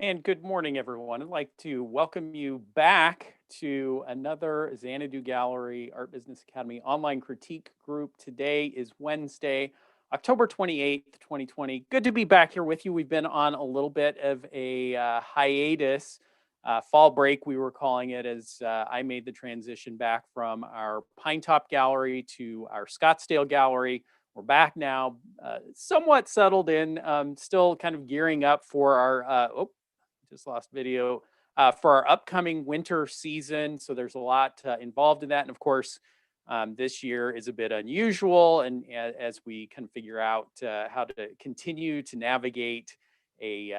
And good morning, everyone. I'd like to welcome you back to another Xanadu Gallery Art Business Academy online critique group. Today is Wednesday, October 28th, 2020. Good to be back here with you. We've been on a little bit of a hiatus, fall break, we were calling it, as I made the transition back from our Pine Top Gallery to our Scottsdale Gallery. We're back now, somewhat settled in, still kind of gearing up for our, just lost video for our upcoming winter season. So there's a lot involved in that. And of course, this year is a bit unusual. And as we kind of figure out how to continue to navigate a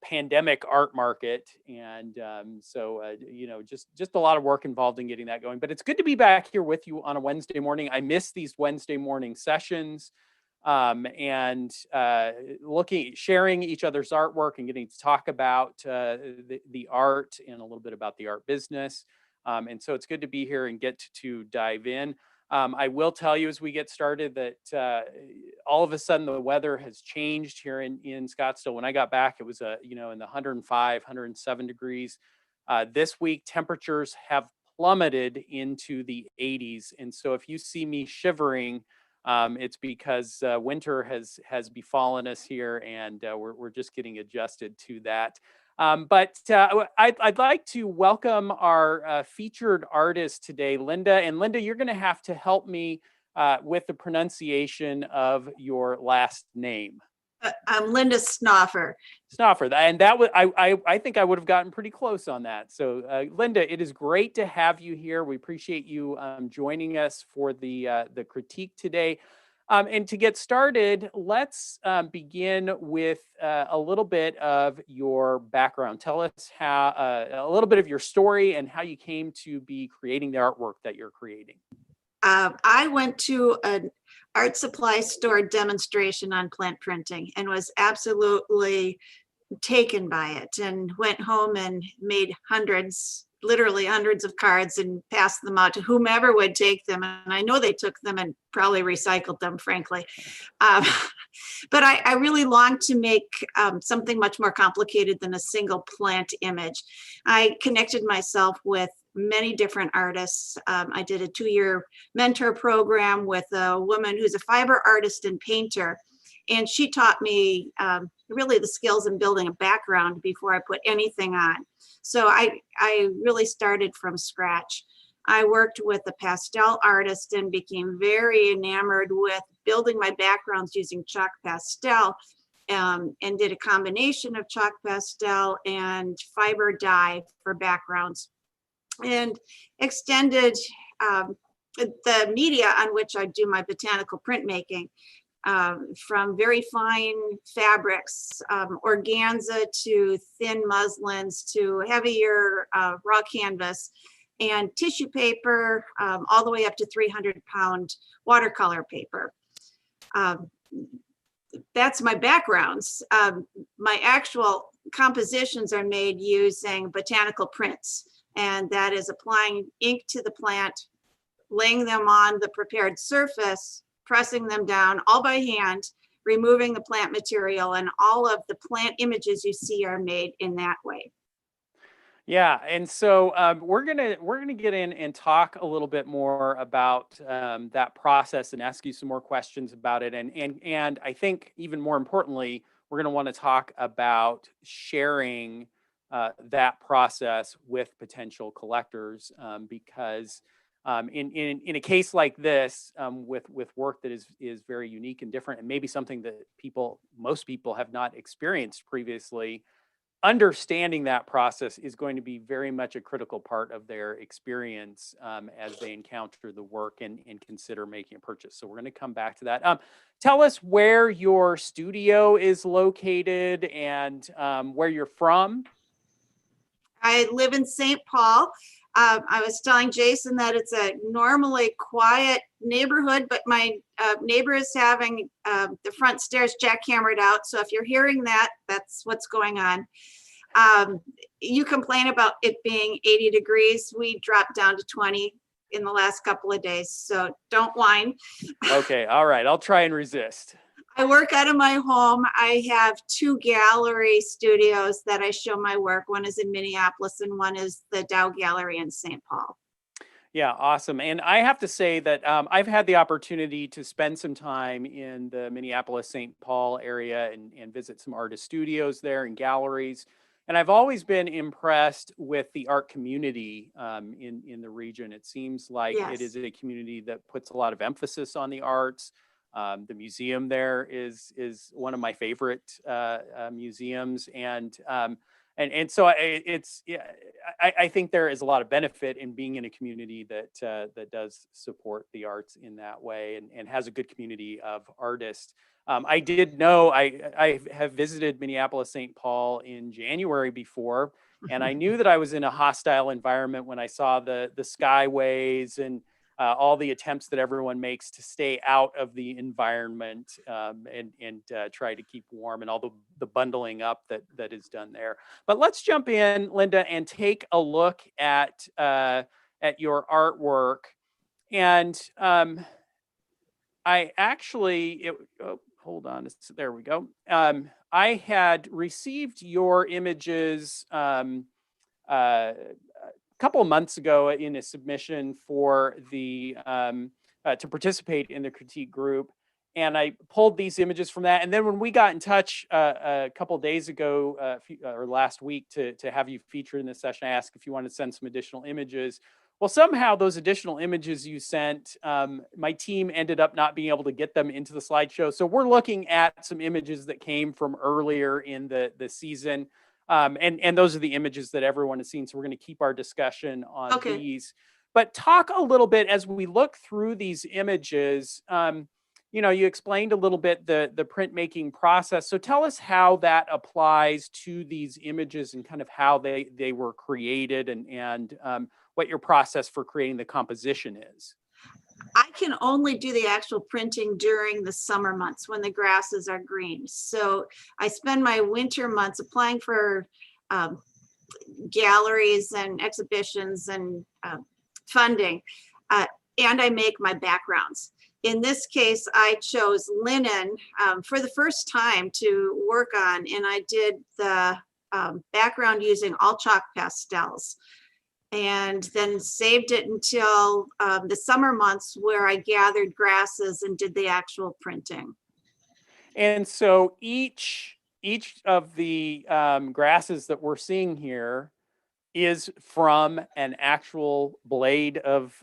pandemic art market. And just a lot of work involved in getting that going. But it's good to be back here with you on a Wednesday morning. I miss these Wednesday morning sessions. Sharing each other's artwork and getting to talk about the art and a little bit about the art business. And so it's good to be here and get to dive in. I will tell you as we get started that all of a sudden the weather has changed here in Scottsdale. When I got back, it was in the 105, 107 degrees. This week, temperatures have plummeted into the 80s. And so if you see me shivering, it's because winter has befallen us here, and we're just getting adjusted to that. But I'd like to welcome our featured artist today, Linda. And Linda, you're going to have to help me with the pronunciation of your last name. I'm Linda Snoffer. Snoffer, and that was I think I would have gotten pretty close on that. So, Linda, it is great to have you here. We appreciate you joining us for the critique today. And to get started, let's begin with a little bit of your background. Tell us how a little bit of your story and how you came to be creating the artwork that you're creating. I went to an art supply store demonstration on plant printing and was absolutely taken by it, and went home and made literally hundreds of cards and passed them out to whomever would take them. And I know they took them and probably recycled them, frankly. But I really longed to make something much more complicated than a single plant image. I connected myself with many different artists. I did a 2-year mentor program with a woman who's a fiber artist and painter. And she taught me really the skills in building a background before I put anything on. So I really started from scratch. I worked with a pastel artist and became very enamored with building my backgrounds using chalk pastel, and did a combination of chalk pastel and fiber dye for backgrounds, and extended the media on which I do my botanical printmaking, from very fine fabrics, organza, to thin muslins, to heavier raw canvas and tissue paper, all the way up to 300-pound watercolor paper. That's my backgrounds. My actual compositions are made using botanical prints, and that is applying ink to the plant, laying them on the prepared surface, pressing them down all by hand, removing the plant material, and all of the plant images you see are made in that way. Yeah, and so we're gonna get in and talk a little bit more about that process and ask you some more questions about it, and I think even more importantly, we're gonna want to talk about sharing that process with potential collectors, because in a case like this, with work that is very unique and different, and maybe something that most people have not experienced previously, understanding that process is going to be very much a critical part of their experience as they encounter the work and consider making a purchase. So we're going to come back to that. Tell us where your studio is located and where you're from. I live in St. Paul. I was telling Jason that it's a normally quiet neighborhood, but my neighbor is having the front stairs jackhammered out. So if you're hearing that, that's what's going on. You complain about it being 80 degrees. We dropped down to 20 in the last couple of days, so don't whine. Okay, all right. I'll try and resist. I work out of my home. I have 2 gallery studios that I show my work. One is in Minneapolis and one is the Dow Gallery in St. Paul. Yeah, awesome. And I have to say that I've had the opportunity to spend some time in the Minneapolis, St. Paul area and visit some artist studios there and galleries. And I've always been impressed with the art community in the region. It seems like it Yes. is a community that puts a lot of emphasis on the arts. The museum there is one of my favorite museums, and so it's yeah, I think there is a lot of benefit in being in a community that does support the arts in that way and has a good community of artists. I did know I have visited Minneapolis, St. Paul in January before, and I knew that I was in a hostile environment when I saw the skyways and all the attempts that everyone makes to stay out of the environment and try to keep warm, and all the bundling up that is done there. But let's jump in, Linda, and take a look at your artwork. And I actually, hold on, there we go. I had received your images a couple of months ago in a submission for the to participate in the critique group, and I pulled these images from that. And then when we got in touch a couple of days ago or last week to have you featured in this session, I asked if you wanted to send some additional images. Well, somehow those additional images you sent, my team ended up not being able to get them into the slideshow. So we're looking at some images that came from earlier in the season. And those are the images that everyone has seen. So we're going to keep our discussion on these. But talk a little bit as we look through these images. You explained a little bit the printmaking process. So tell us how that applies to these images and kind of how they were created and what your process for creating the composition is. I can only do the actual printing during the summer months when the grasses are green. So I spend my winter months applying for galleries and exhibitions and funding, and I make my backgrounds. In this case, I chose linen for the first time to work on, and I did the background using all chalk pastels, and then saved it until the summer months where I gathered grasses and did the actual printing. And so each of the grasses that we're seeing here is from an actual blade of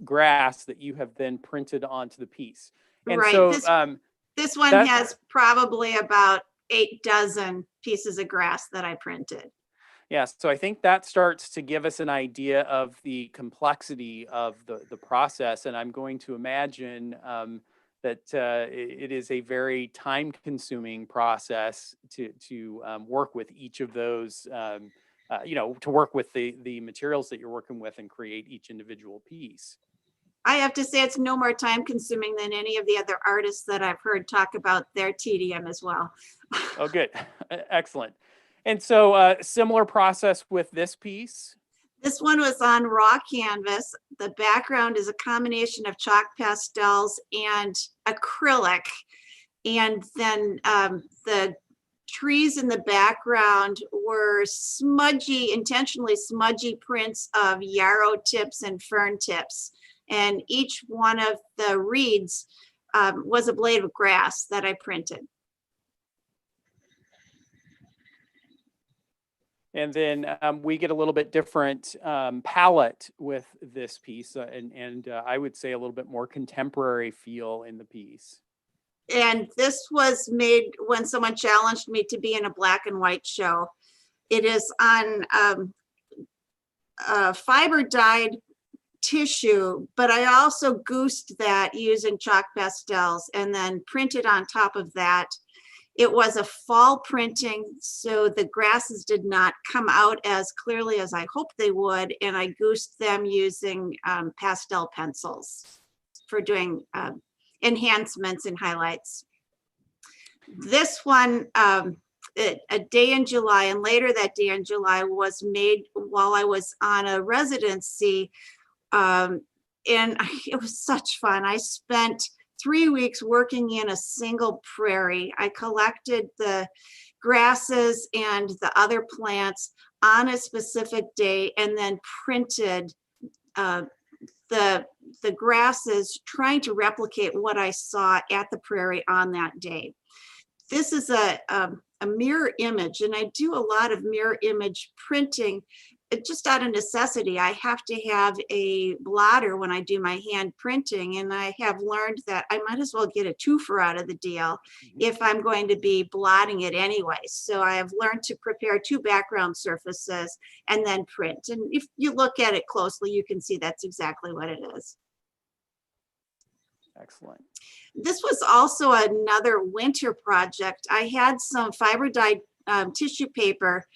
grass that you have then printed onto the piece. And right. So this one has probably about 8 dozen pieces of grass that I printed. Yeah, so I think that starts to give us an idea of the complexity of the process. And I'm going to imagine that it is a very time-consuming process to work with each of those, to work with the materials that you're working with and create each individual piece. I have to say it's no more time-consuming than any of the other artists that I've heard talk about their tedium as well. Oh, good. Excellent. And so similar process with this piece? This one was on raw canvas. The background is a combination of chalk pastels and acrylic. And then the trees in the background were smudgy, intentionally smudgy prints of yarrow tips and fern tips. And each one of the reeds was a blade of grass that I printed. And then we get a little bit different palette with this piece, and I would say a little bit more contemporary feel in the piece. And this was made when someone challenged me to be in a black and white show. It is on fiber dyed tissue, but I also goosed that using chalk pastels and then printed on top of that. It was a fall printing, so the grasses did not come out as clearly as I hoped they would, and I goosed them using pastel pencils for doing enhancements and highlights. This one, a day in July, and later that day in July, was made while I was on a residency, and it was such fun. I spent 3 weeks working in a single prairie. I collected the grasses and the other plants on a specific day and then printed uh, the grasses, trying to replicate what I saw at the prairie on that day. This is a mirror image, and I do a lot of mirror image printing just out of necessity. I have to have a blotter when I do my hand printing, and I have learned that I might as well get a twofer out of the deal if I'm going to be blotting it anyway. So I have learned to prepare 2 background surfaces and then print. And if you look at it closely, you can see that's exactly what it is. Excellent. This was also another winter project. I had some fiber dyed tissue paper,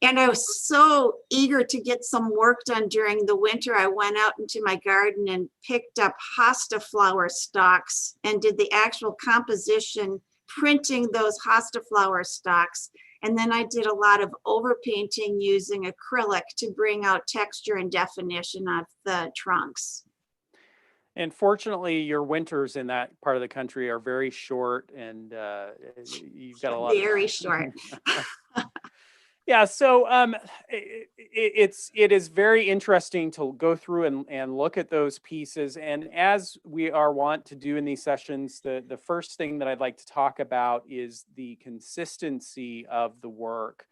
and I was so eager to get some work done during the winter. I went out into my garden and picked up hosta flower stalks and did the actual composition, printing those hosta flower stalks. And then I did a lot of overpainting using acrylic to bring out texture and definition of the trunks. And fortunately, your winters in that part of the country are very short, and you've got a lot Very of short. Yeah, so it is very interesting to go through and look at those pieces. And as we are wont to do in these sessions, the first thing that I'd like to talk about is the consistency of the work,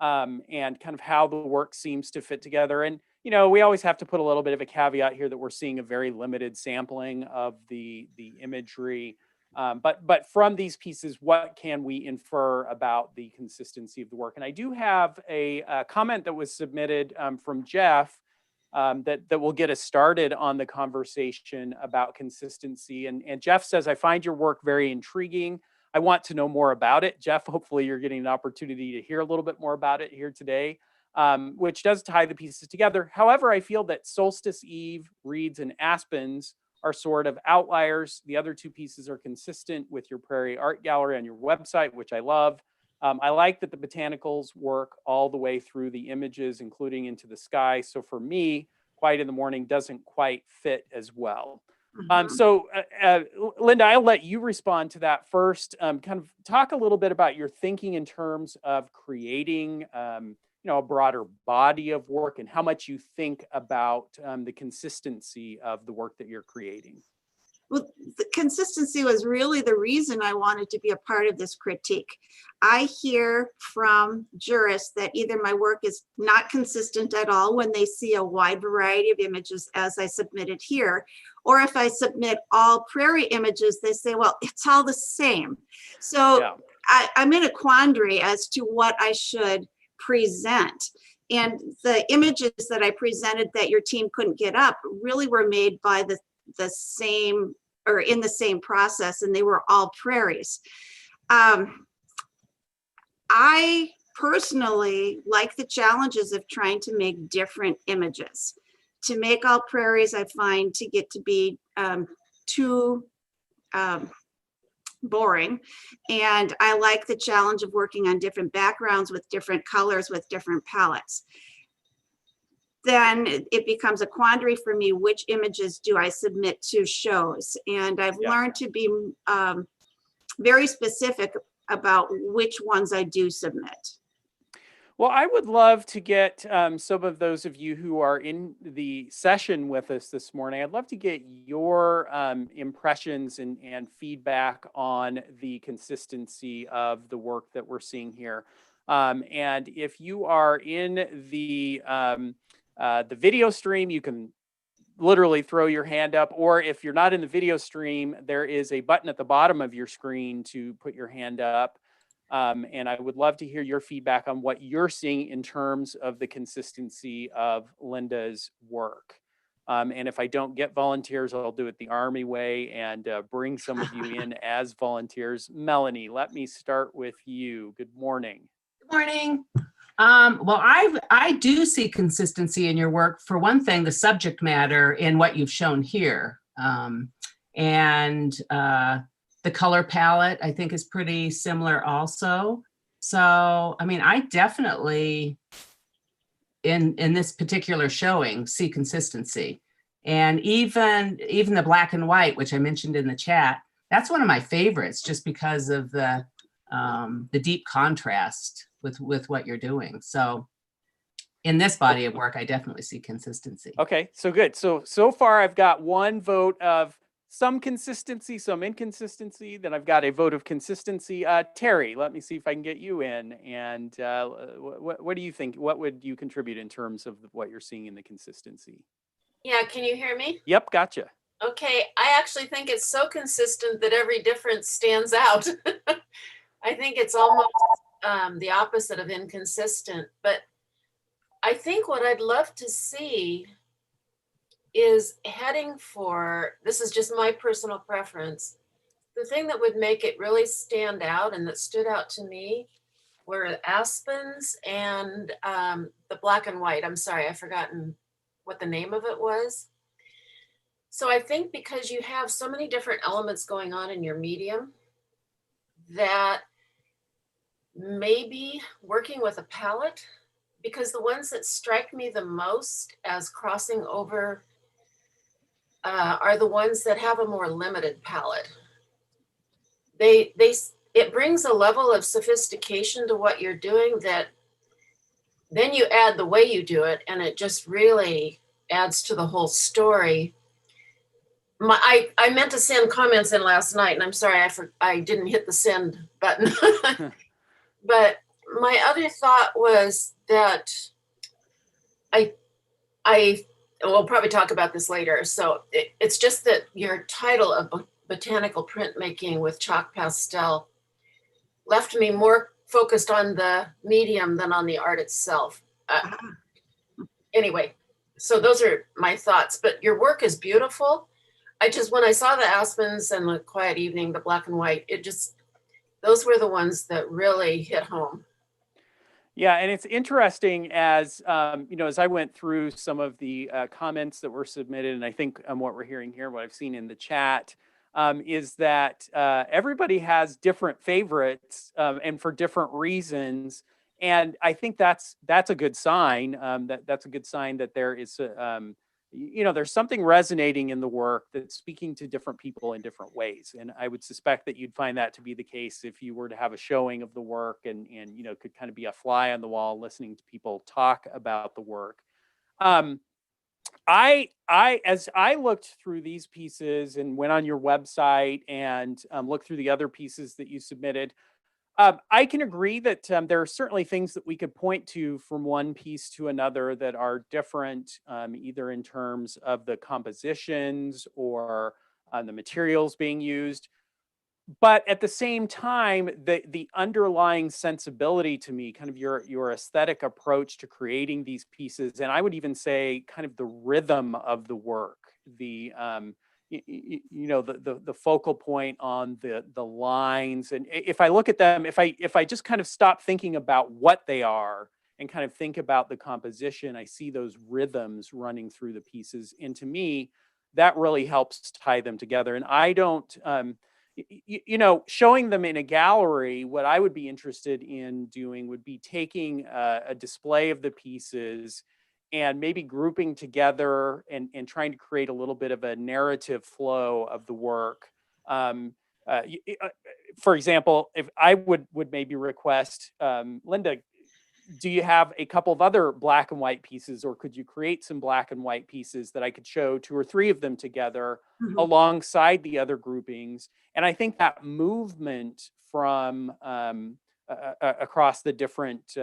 and kind of how the work seems to fit together. And we always have to put a little bit of a caveat here that we're seeing a very limited sampling of the imagery. But from these pieces, what can we infer about the consistency of the work? And I do have a comment that was submitted from Jeff that will get us started on the conversation about consistency. And Jeff says, "I find your work very intriguing. I want to know more about it." Jeff, hopefully you're getting an opportunity to hear a little bit more about it here today, which does tie the pieces together. However, I feel that Solstice Eve, Reeds, and Aspens are sort of outliers. The other 2 pieces are consistent with your Prairie Art Gallery on your website, which I love. I like that the botanicals work all the way through the images, including into the sky. So for me, Quiet in the Morning doesn't quite fit as well. So Linda, I'll let you respond to that first. Kind of talk a little bit about your thinking in terms of creating a broader body of work, and how much you think about the consistency of the work that you're creating. Well, the consistency was really the reason I wanted to be a part of this critique. I hear from jurists that either my work is not consistent at all when they see a wide variety of images as I submitted here, or if I submit all prairie images, they say, well, it's all the same. So yeah. I'm in a quandary as to what I should present. And the images that I presented that your team couldn't get up really were made by the same, or in the same process, and they were all prairies. I personally like the challenges of trying to make different images. To make all prairies, I find to get to be too boring. And I like the challenge of working on different backgrounds with different colors, with different palettes. Then it becomes a quandary for me, which images do I submit to shows? And I've learned to be very specific about which ones I do submit. Well, I would love to get some of those of you who are in the session with us this morning. I'd love to get your impressions and feedback on the consistency of the work that we're seeing here. And if you are in the video stream, you can literally throw your hand up, or if you're not in the video stream, there is a button at the bottom of your screen to put your hand up. And I would love to hear your feedback on what you're seeing in terms of the consistency of Linda's work. And if I don't get volunteers, I'll do it the Army way and bring some of you in as volunteers. Melanie, let me start with you. Good morning. Good morning. Well, I do see consistency in your work. For one thing, the subject matter in what you've shown here. The color palette, I think, is pretty similar also. So, I mean, I definitely, in this particular showing, see consistency. And even the black and white, which I mentioned in the chat, that's one of my favorites, just because of the deep contrast with what you're doing. So in this body of work, I definitely see consistency. Okay, so good. So far I've got one vote of some consistency, some inconsistency. Then I've got a vote of consistency. Terry, let me see if I can get you in. And what do you think? What would you contribute in terms of what you're seeing in the consistency? Yeah, can you hear me? Yep, gotcha. Okay, I actually think it's so consistent that every difference stands out. I think it's almost the opposite of inconsistent, but I think what I'd love to see is heading for, this is just my personal preference, the thing that would make it really stand out and that stood out to me were aspens and the black and white. I'm sorry, I've forgotten what the name of it was. So I think because you have so many different elements going on in your medium, that maybe working with a palette, because the ones that strike me the most as crossing over are the ones that have a more limited palette. It brings a level of sophistication to what you're doing that then you add the way you do it, and it just really adds to the whole story. I meant to send comments in last night, and I'm sorry I didn't hit the send button. But my other thought was that we'll probably talk about this later. So it's just that your title of botanical printmaking with chalk pastel left me more focused on the medium than on the art itself. Anyway, so those are my thoughts, but your work is beautiful. When I saw the aspens and the quiet evening, the black and white, those were the ones that really hit home. Yeah, and it's interesting as as I went through some of the comments that were submitted, and I think what we're hearing here, what I've seen in the chat, is that everybody has different favorites and for different reasons, and I think that's a good sign. That's a good sign that there is there's something resonating in the work that's speaking to different people in different ways. And I would suspect that you'd find that to be the case if you were to have a showing of the work and could kind of be a fly on the wall listening to people talk about the work. As I looked through these pieces and went on your website and looked through the other pieces that you submitted, I can agree that there are certainly things that we could point to from one piece to another that are different, either in terms of the compositions or the materials being used. But at the same time, the underlying sensibility to me, kind of your aesthetic approach to creating these pieces, and I would even say kind of the rhythm of the work, the the focal point on the lines, and if I look at them, if I just kind of stop thinking about what they are and kind of think about the composition, I see those rhythms running through the pieces, and to me that really helps tie them together. And I don't showing them in a gallery, what I would be interested in doing would be taking a display of the pieces and maybe grouping together and trying to create a little bit of a narrative flow of the work. For example, if I would maybe request, Linda, do you have a couple of other black and white pieces, or could you create some black and white pieces that I could show 2 or 3 of them together alongside the other groupings? And I think that movement from across the different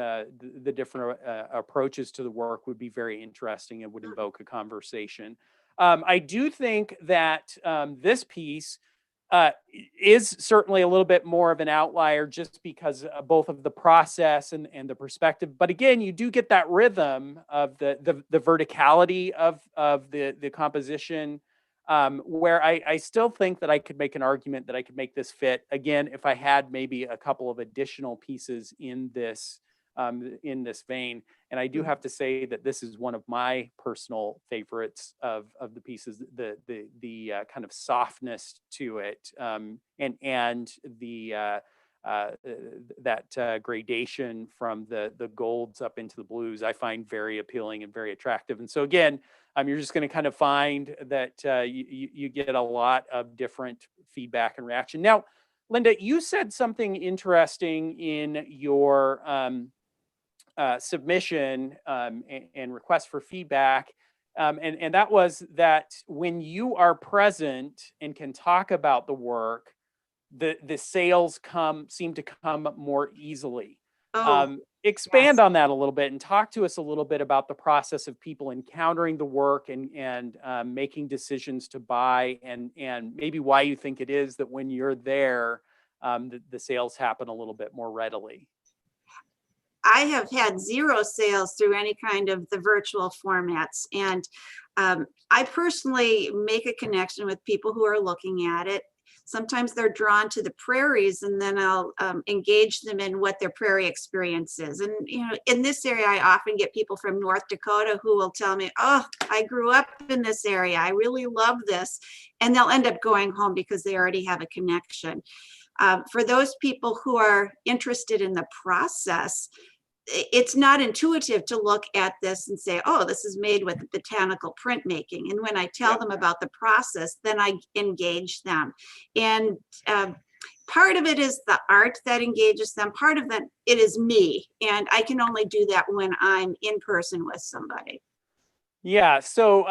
approaches to the work would be very interesting and would invoke a conversation. I do think that this piece is certainly a little bit more of an outlier just because both of the process and the perspective. But again, you do get that rhythm of the verticality of the composition, where I still think that I could make an argument that I could make this fit again if I had maybe a couple of additional pieces in this vein. And I do have to say that this is one of my personal favorites of the pieces, the kind of softness to it, and the gradation from the golds up into the blues, I find very appealing and very attractive. And so again, you're just going to kind of find that you get a lot of different feedback and reaction. Now, Linda, you said something interesting in your submission and request for feedback. And that was that when you are present and can talk about the work, the sales seem to come more easily. Oh, Expand yes. on that a little bit and talk to us a little bit about the process of people encountering the work and making decisions to buy, and maybe why you think it is that when you're there, the sales happen a little bit more readily. I have had zero sales through any kind of the virtual formats. And I personally make a connection with people who are looking at it. Sometimes they're drawn to the prairies, and then I'll engage them in what their prairie experience is. And, in this area, I often get people from North Dakota who will tell me, oh, I grew up in this area. I really love this. And they'll end up going home because they already have a connection. For those people who are interested in the process, it's not intuitive to look at this and say, oh, this is made with botanical printmaking. And when I tell them about the process, then I engage them. And part of it is the art that engages them. Part of it is me. And I can only do that when I'm in person with somebody. Yeah. So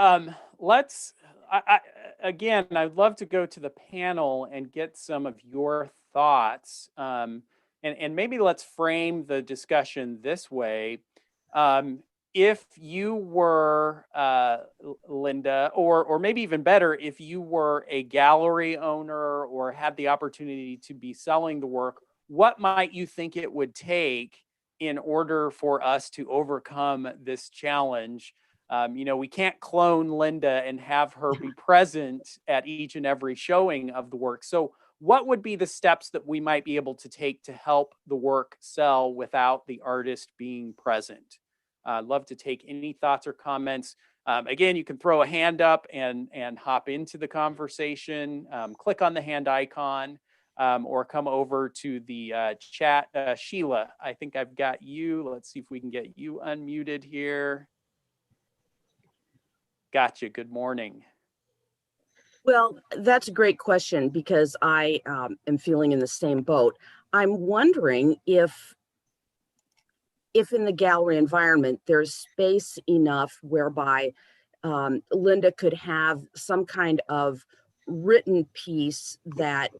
again, I'd love to go to the panel and get some of your thoughts. And maybe let's frame the discussion this way. If you were Linda, or maybe even better, if you were a gallery owner or had the opportunity to be selling the work, what might you think it would take in order for us to overcome this challenge? We can't clone Linda and have her be present at each and every showing of the work. So what would be the steps that we might be able to take to help the work sell without the artist being present? I'd love to take any thoughts or comments. Again, you can throw a hand up and hop into the conversation. Click on the hand icon, or come over to the chat. Sheila, I think I've got you. Let's see if we can get you unmuted here. Gotcha. Good morning. Well, that's a great question, because I am feeling in the same boat. I'm wondering if in the gallery environment, there's space enough whereby Linda could have some kind of written piece that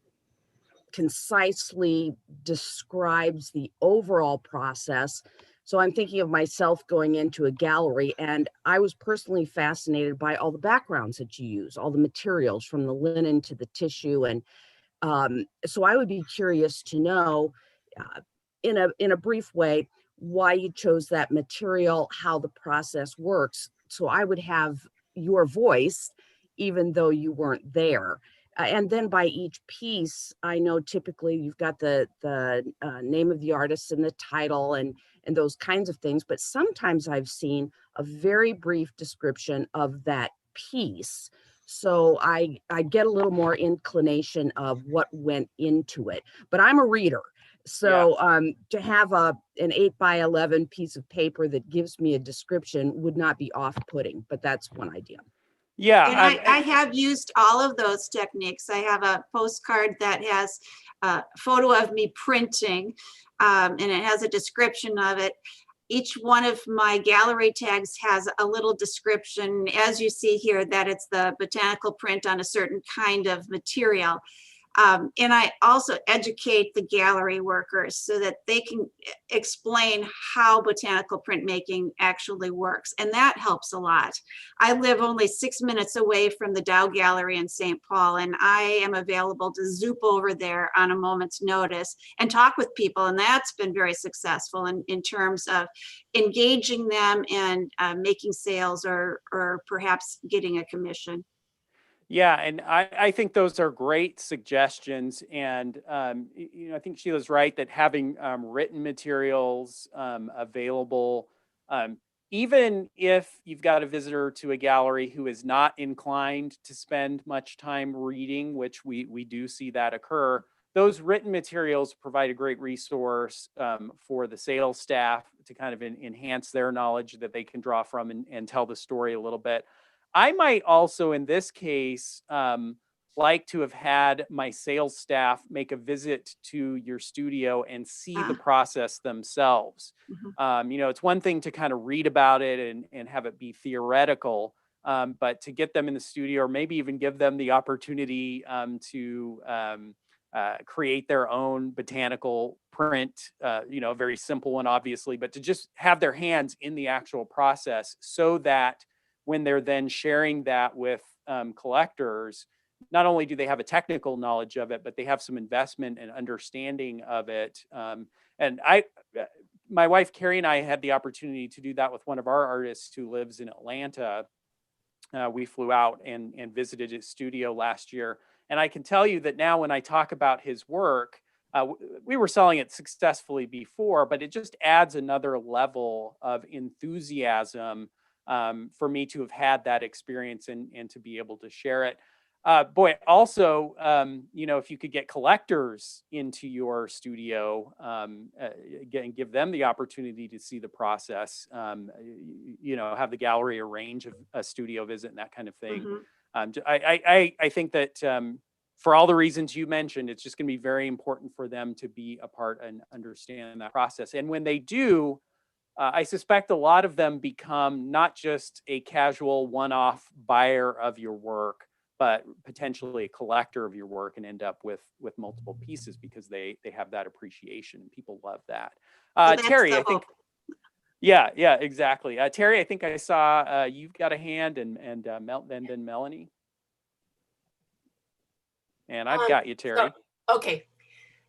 concisely describes the overall process. So I'm thinking of myself going into a gallery, and I was personally fascinated by all the backgrounds that you use, all the materials from the linen to the tissue. And so I would be curious to know, in a brief way, why you chose that material, how the process works. So I would have your voice, even though you weren't there. And then by each piece, I know typically you've got the name of the artist and the title and those kinds of things. But sometimes I've seen a very brief description of that piece. So I get a little more inclination of what went into it. But I'm a reader. So to have an 8x11 piece of paper that gives me a description would not be off-putting, but that's one idea. Yeah. And I have used all of those techniques. I have a postcard that has a photo of me printing, and it has a description of it. Each one of my gallery tags has a little description, as you see here, that it's the botanical print on a certain kind of material. And I also educate the gallery workers so that they can explain how botanical printmaking actually works. And that helps a lot. I live only 6 minutes away from the Dow Gallery in St. Paul, and I am available to zoop over there on a moment's notice and talk with people. And that's been very successful in terms of engaging them and making sales or perhaps getting a commission. Yeah, and I think those are great suggestions. And, I think Sheila's right that having written materials available, even if you've got a visitor to a gallery who is not inclined to spend much time reading, which we do see that occur, those written materials provide a great resource for the sales staff to kind of enhance their knowledge that they can draw from and tell the story a little bit. I might also, in this case, like to have had my sales staff make a visit to your studio and see the process themselves. You know, it's one thing to kind of read about it and have it be theoretical, but to get them in the studio, or maybe even give them the opportunity to create their own botanical print, you know, a very simple one, obviously, but to just have their hands in the actual process so that when they're then sharing that with collectors, not only do they have a technical knowledge of it, but they have some investment and understanding of it. And my wife, Carrie, and I had the opportunity to do that with one of our artists who lives in Atlanta. We flew out and visited his studio last year. And I can tell you that now when I talk about his work, we were selling it successfully before, but it just adds another level of enthusiasm for me to have had that experience and to be able to share it. Boy, also, you know, if you could get collectors into your studio, give them the opportunity to see the process, you know, have the gallery arrange a studio visit and that kind of thing. I think that for all the reasons you mentioned, it's just going to be very important for them to be a part and understand that process. And when they do, I suspect a lot of them become not just a casual one-off buyer of your work, but potentially a collector of your work and end up with multiple pieces because they have that appreciation and people love that. Terry, I think, yeah, exactly. Terry, I think I saw you've got a hand and then Melanie. And I've got you, Terry. Okay.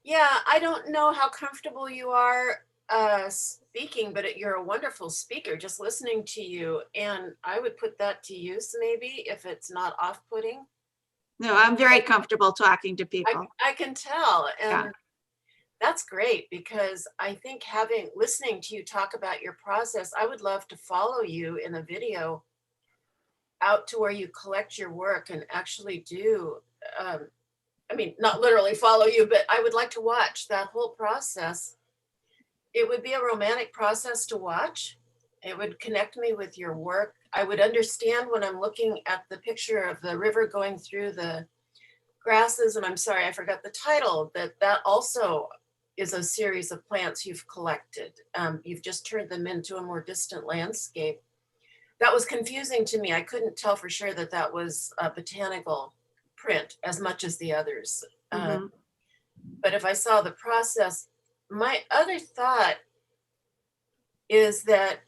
Yeah, I don't know how comfortable you are speaking, but you're a wonderful speaker, just listening to you. And I would put that to use maybe if it's not off-putting. No, I'm very comfortable talking to people. I can tell. And that's great because I think listening to you talk about your process, I would love to follow you in a video out to where you collect your work and actually do, I mean, not literally follow you, but I would like to watch that whole process. It would be a romantic process to watch. It would connect me with your work. I would understand when I'm looking at the picture of the river going through the grasses, and I'm sorry, I forgot the title, that also is a series of plants you've collected. You've just turned them into a more distant landscape. That was confusing to me. I couldn't tell for sure that was a botanical print as much as the others. But if I saw the process, my other thought is that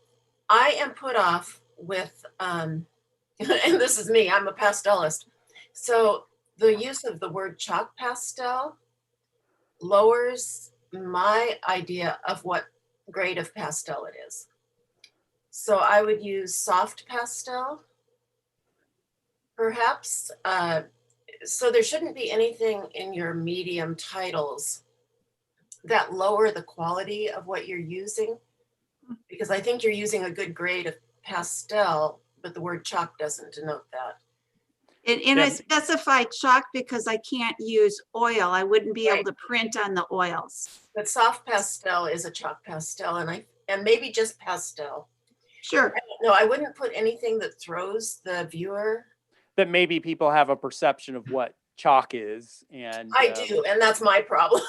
I am put off with, and this is me, I'm a pastelist. So the use of the word chalk pastel lowers my idea of what grade of pastel it is. So I would use soft pastel, perhaps. So there shouldn't be anything in your medium titles that lower the quality of what you're using, because I think you're using a good grade of pastel, but the word chalk doesn't denote that. And I specified chalk because I can't use oil. I wouldn't be able to print on the oils. But soft pastel is a chalk pastel, and maybe just pastel. Sure. No, I wouldn't put anything that throws the viewer. That maybe people have a perception of what chalk is, and I do, and that's my problem.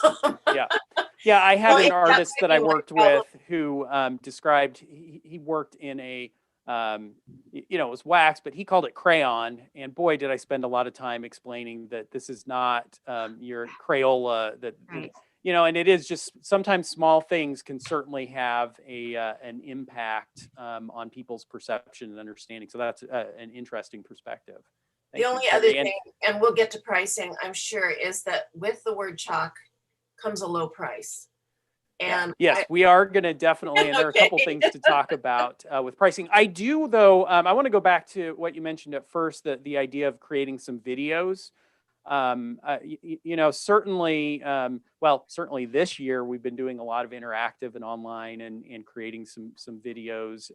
Yeah. I had an artist that I worked with who described he worked in a you know, it was wax, but he called it crayon. And boy, did I spend a lot of time explaining that this is not your Crayola. That you know, and it is just sometimes small things can certainly have an impact on people's perception and understanding. So that's an interesting perspective. The only other thing, and we'll get to pricing, I'm sure, is that with the word chalk comes a low price. And yes, we are going to definitely, and there are a couple things to talk about with pricing. I do, though, I want to go back to what you mentioned at first, the idea of creating some videos. You know, certainly, certainly this year we've been doing a lot of interactive and online and creating some videos.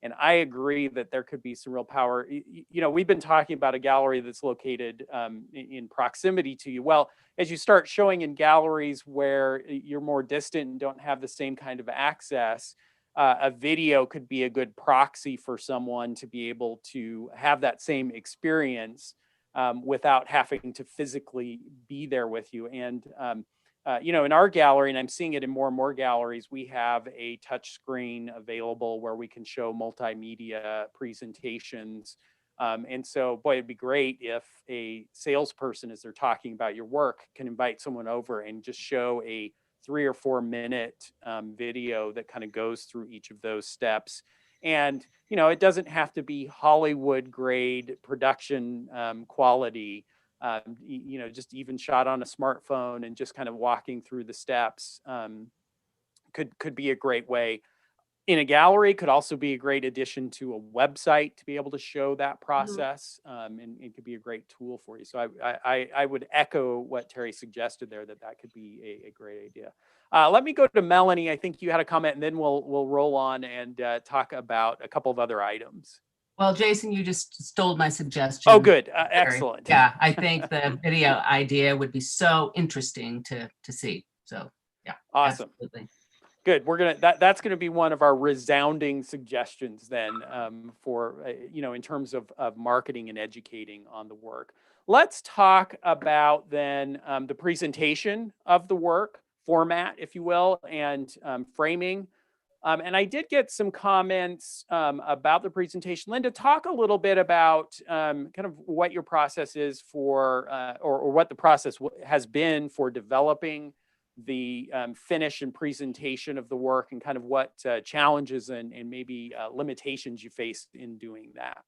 And I agree that there could be some real power. You know, we've been talking about a gallery that's located in proximity to you. Well, as you start showing in galleries where you're more distant and don't have the same kind of access, a video could be a good proxy for someone to be able to have that same experience without having to physically be there with you. And you know, in our gallery, and I'm seeing it in more and more galleries, we have a touch screen available where we can show multimedia presentations. And so, boy, it'd be great if a salesperson, as they're talking about your work, can invite someone over and just show a 3 or 4 minute video that kind of goes through each of those steps. And, you know, it doesn't have to be Hollywood grade production quality. You know, just even shot on a smartphone and just kind of walking through the steps could be a great way. In a gallery could also be a great addition to a website to be able to show that process, and it could be a great tool for you. So I would echo what Terry suggested there, that could be a great idea. Let me go to Melanie. I think you had a comment, and then we'll roll on and talk about a couple of other items. Well, Jason, you just stole my suggestion. Oh, good. Excellent. Yeah, I think the video idea would be so interesting to see. So yeah, awesome. Absolutely. Good. We're that's gonna be one of our resounding suggestions then for you know, in terms of marketing and educating on the work. Let's talk about then the presentation of the work format, if you will, and framing. And I did get some comments about the presentation. Linda, talk a little bit about kind of what your process is for, or what the process has been for developing the finish and presentation of the work, and kind of what challenges and maybe limitations you faced in doing that.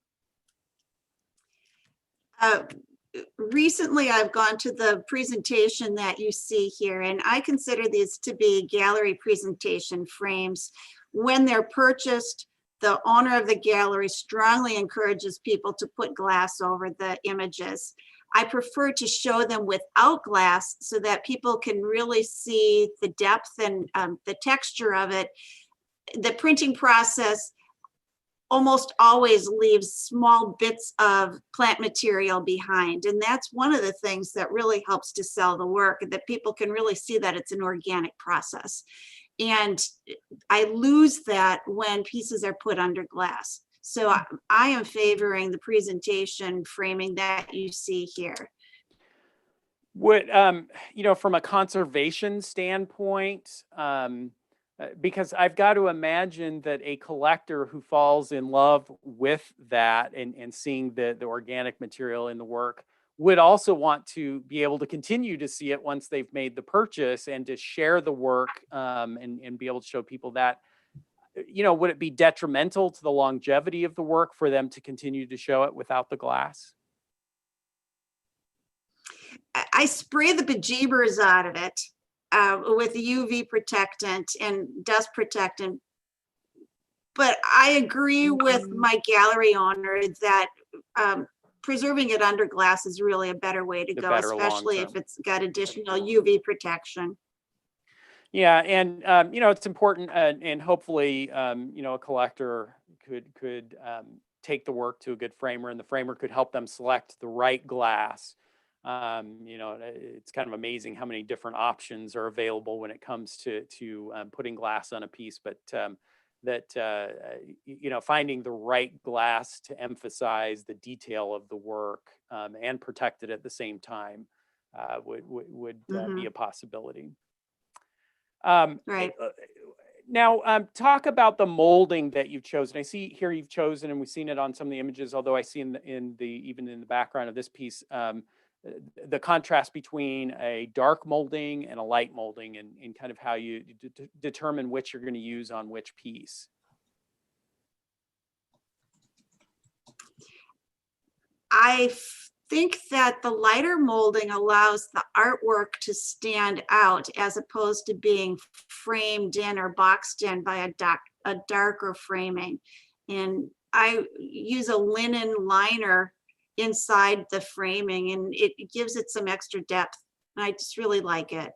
Recently, I've gone to the presentation that you see here, and I consider these to be gallery presentation frames. When they're purchased, the owner of the gallery strongly encourages people to put glass over the images. I prefer to show them without glass so that people can really see the depth and the texture of it. The printing process almost always leaves small bits of plant material behind. And that's one of the things that really helps to sell the work, that people can really see that it's an organic process. And I lose that when pieces are put under glass. So I am favoring the presentation framing that you see here. Would, you know, from a conservation standpoint, because I've got to imagine that a collector who falls in love with that and seeing the organic material in the work would also want to be able to continue to see it once they've made the purchase, and to share the work and be able to show people that. You know, would it be detrimental to the longevity of the work for them to continue to show it without the glass? I spray the bejeebers out of it with UV protectant and dust protectant. But I agree with my gallery owner that preserving it under glass is really a better way to go, especially if it's got additional UV protection. Yeah, and you know, it's important, and hopefully, you know, a collector could take the work to a good framer, and the framer could help them select the right glass. You know, it's kind of amazing how many different options are available when it comes to putting glass on a piece, but you know, finding the right glass to emphasize the detail of the work and protect it at the same time would be a possibility. Right. Now, talk about the molding that you've chosen. I see here you've chosen, and we've seen it on some of the images, although I see even in the background of this piece, the contrast between a dark molding and a light molding, and kind of how you determine which you're going to use on which piece. I think that the lighter molding allows the artwork to stand out as opposed to being framed in or boxed in by a darker framing. And I use a linen liner inside the framing, and it gives it some extra depth. I just really like it.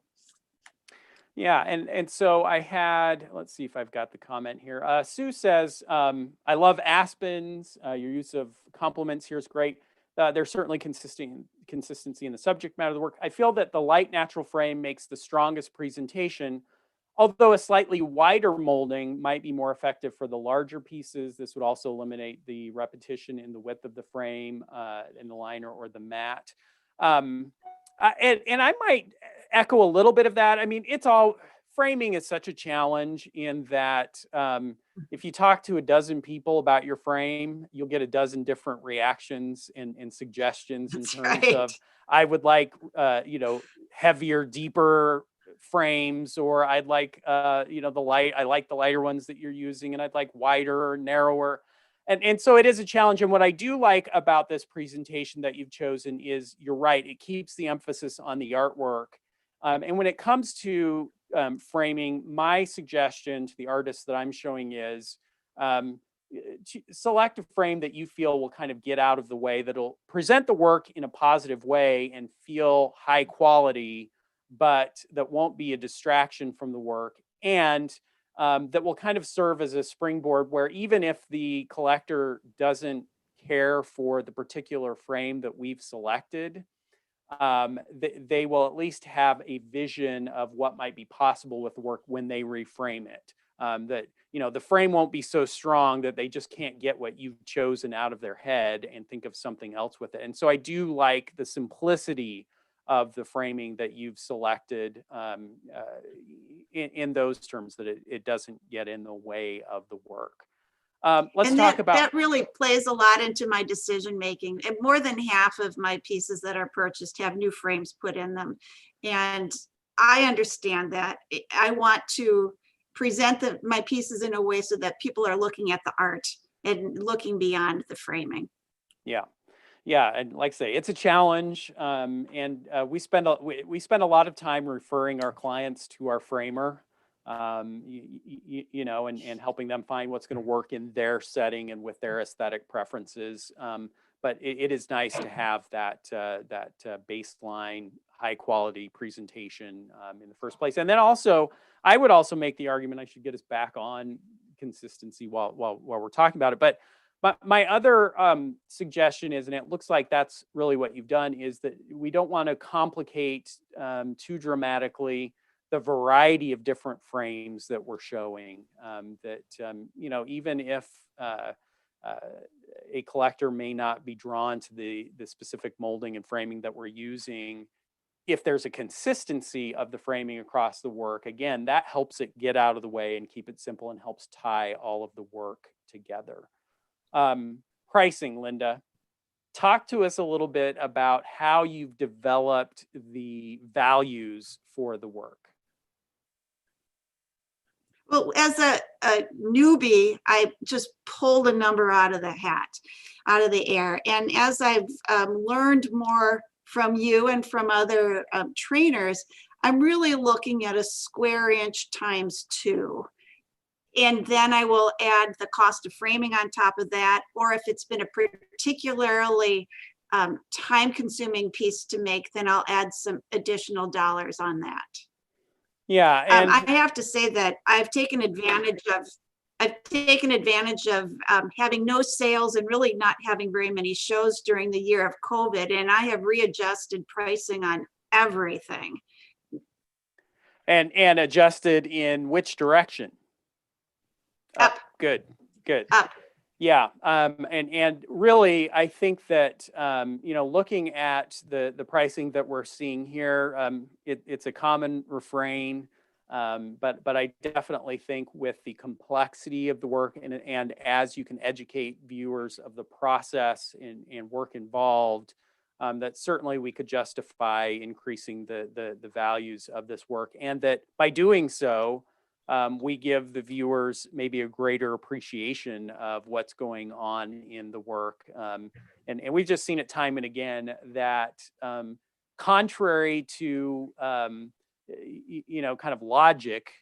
Yeah, and so I had, let's see if I've got the comment here. Sue says, I love aspens. Your use of compliments here is great. There's certainly consistency in the subject matter of the work. I feel that the light natural frame makes the strongest presentation, although a slightly wider molding might be more effective for the larger pieces. This would also eliminate the repetition in the width of the frame in the liner or the mat. Um, and I might echo a little bit of that. I mean, it's all framing is such a challenge in that if you talk to a dozen people about your frame, you'll get a dozen different reactions and suggestions in That's terms right. of I would like heavier, deeper frames, or I'd like I like the lighter ones that you're using, and I'd like wider or narrower. And so it is a challenge. And what I do like about this presentation that you've chosen is, you're right, it keeps the emphasis on the artwork. And when it comes to framing, my suggestion to the artists that I'm showing is select a frame that you feel will kind of get out of the way, that'll present the work in a positive way and feel high quality, but that won't be a distraction from the work. And that will kind of serve as a springboard where, even if the collector doesn't care for the particular frame that we've selected, they will at least have a vision of what might be possible with the work when they reframe it. That, the frame won't be so strong that they just can't get what you've chosen out of their head and think of something else with it. And so I do like the simplicity of the framing that you've selected in those terms, that it doesn't get in the way of the work. Let's And talk about. that really plays a lot into my decision making. And more than half of my pieces that are purchased have new frames put in them. And I understand that. I want to present my pieces in a way so that people are looking at the art and looking beyond the framing. Yeah. Yeah, and like I say, it's a challenge, and we spend a lot of time referring our clients to our framer, and helping them find what's going to work in their setting and with their aesthetic preferences. But it is nice to have that baseline high quality presentation in the first place. And then also, I would also make the argument, I should get us back on consistency while we're talking about it, but my other suggestion is, and it looks like that's really what you've done, is that we don't want to complicate too dramatically the variety of different frames that we're showing. Even if a collector may not be drawn to the specific molding and framing that we're using, if there's a consistency of the framing across the work, again, that helps it get out of the way and keep it simple, and helps tie all of the work together. Pricing, Linda, talk to us a little bit about how you've developed the values for the work. Well, as a newbie, I just pulled a number out of the hat, out of the air. And as I've learned more from you and from other trainers, I'm really looking at a square inch times 2. And then I will add the cost of framing on top of that. Or if it's been a particularly time-consuming piece to make, then I'll add some additional dollars on that. Yeah, and I have to say that I've taken advantage of having no sales and really not having very many shows during the year of COVID, and I have readjusted pricing on everything. And adjusted in which direction? Up. Good. Up. Yeah, and really, I think that looking at the pricing that we're seeing here, it's a common refrain, but I definitely think with the complexity of the work, and as you can educate viewers of the process and work involved, that certainly we could justify increasing the values of this work, and that by doing so, we give the viewers maybe a greater appreciation of what's going on in the work. And we've just seen it time and again that contrary to, kind of logic,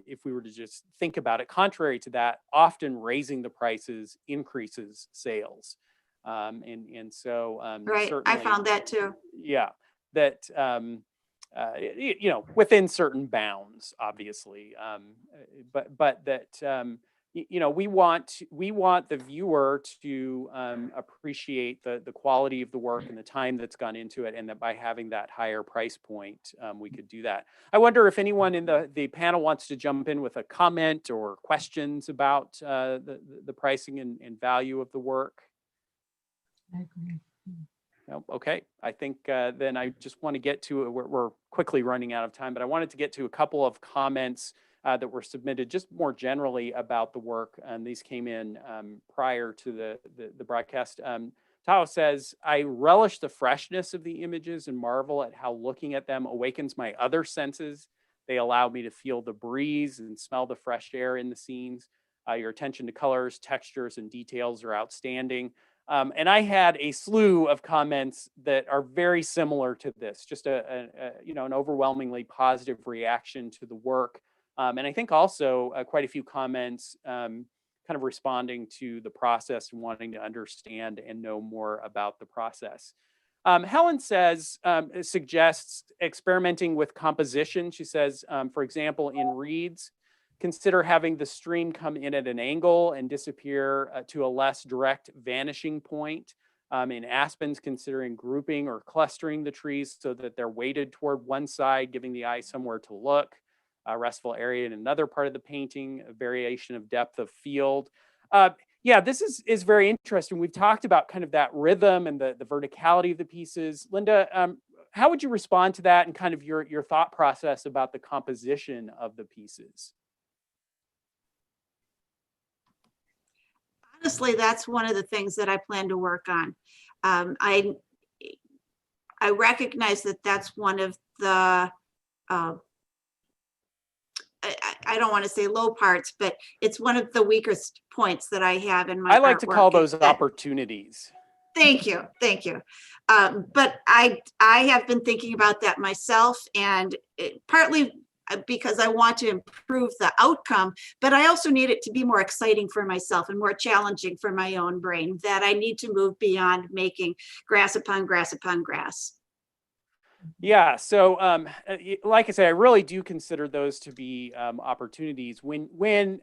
if we were to just think about it, contrary to that, often raising the prices increases sales. So Right, I certainly, found that too. yeah, that within certain bounds, obviously. But that, we want the viewer to appreciate the quality of the work and the time that's gone into it, and that by having that higher price point, we could do that. I wonder if anyone in the panel wants to jump in with a comment or questions about the pricing and value of the work. I agree. No, okay. I think then I just want to get to, we're quickly running out of time, but I wanted to get to a couple of comments that were submitted just more generally about the work. And these came in prior to the broadcast. Tao says, I relish the freshness of the images and marvel at how looking at them awakens my other senses. They allow me to feel the breeze and smell the fresh air in the scenes. Your attention to colors, textures, and details are outstanding. And I had a slew of comments that are very similar to this, just an overwhelmingly positive reaction to the work. And I think also quite a few comments kind of responding to the process and wanting to understand and know more about the process. Helen suggests experimenting with composition. She says, for example, in reeds, consider having the stream come in at an angle and disappear to a less direct vanishing point. In aspens, considering grouping or clustering the trees so that they're weighted toward one side, giving the eye somewhere to look. A restful area in another part of the painting, a variation of depth of field. Yeah, this is very interesting. We've talked about kind of that rhythm and the verticality of the pieces. Linda, how would you respond to that and kind of your thought process about the composition of the pieces? Honestly, that's one of the things that I plan to work on. I recognize that that's one of the I don't want to say low parts, but it's one of the weakest points that I have in my I like to call artwork, those opportunities. Thank you. But I have been thinking about that myself, and partly because I want to improve the outcome, but I also need it to be more exciting for myself and more challenging for my own brain, that I need to move beyond making grass upon grass upon grass. Yeah, so like I say, I really do consider those to be opportunities. When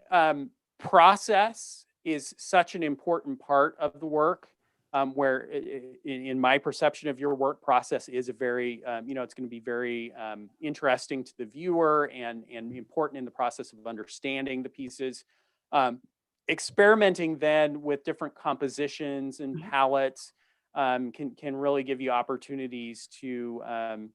process is such an important part of the work, where in my perception of your work, process is a very, it's going to be very interesting to the viewer and important in the process of understanding the pieces. Experimenting then with different compositions and palettes can really give you opportunities to kind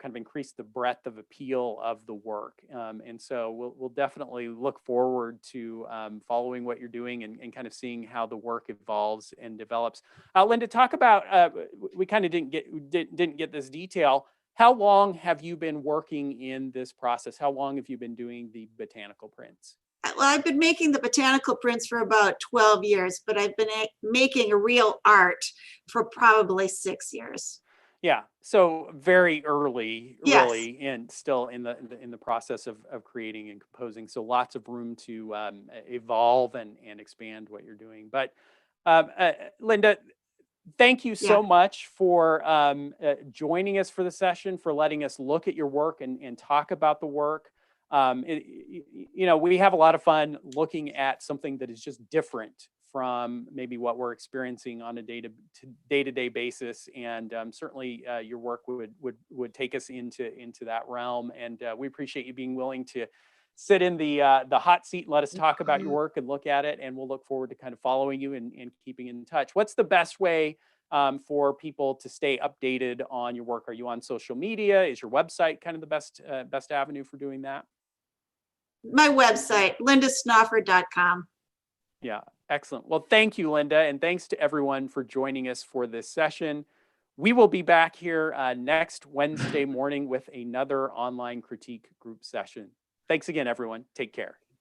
of increase the breadth of appeal of the work. And so we'll definitely look forward to following what you're doing and kind of seeing how the work evolves and develops. Linda, talk about, we kind of didn't get this detail. How long have you been working in this process? How long have you been doing the botanical prints? Well, I've been making the botanical prints for about 12 years, but I've been making a real art for probably 6 years. Yeah, so very early, Yes. really, and still in the process of creating and composing. So lots of room to evolve and expand what you're doing. But Linda, thank you so much for joining us for the session, for letting us look at your work and talk about the work. We have a lot of fun looking at something that is just different from maybe what we're experiencing on a day-to-day basis, and certainly your work would take us into that realm. And we appreciate you being willing to sit in the hot seat and let us talk about your work and look at it. And we'll look forward to kind of following you and keeping in touch. What's the best way for people to stay updated on your work? Are you on social media? Is your website kind of the best avenue for doing that? My website, lindasnoffer.com. Yeah, excellent. Well, thank you, Linda, and thanks to everyone for joining us for this session. We will be back here next Wednesday morning with another online critique group session. Thanks again, everyone. Take care.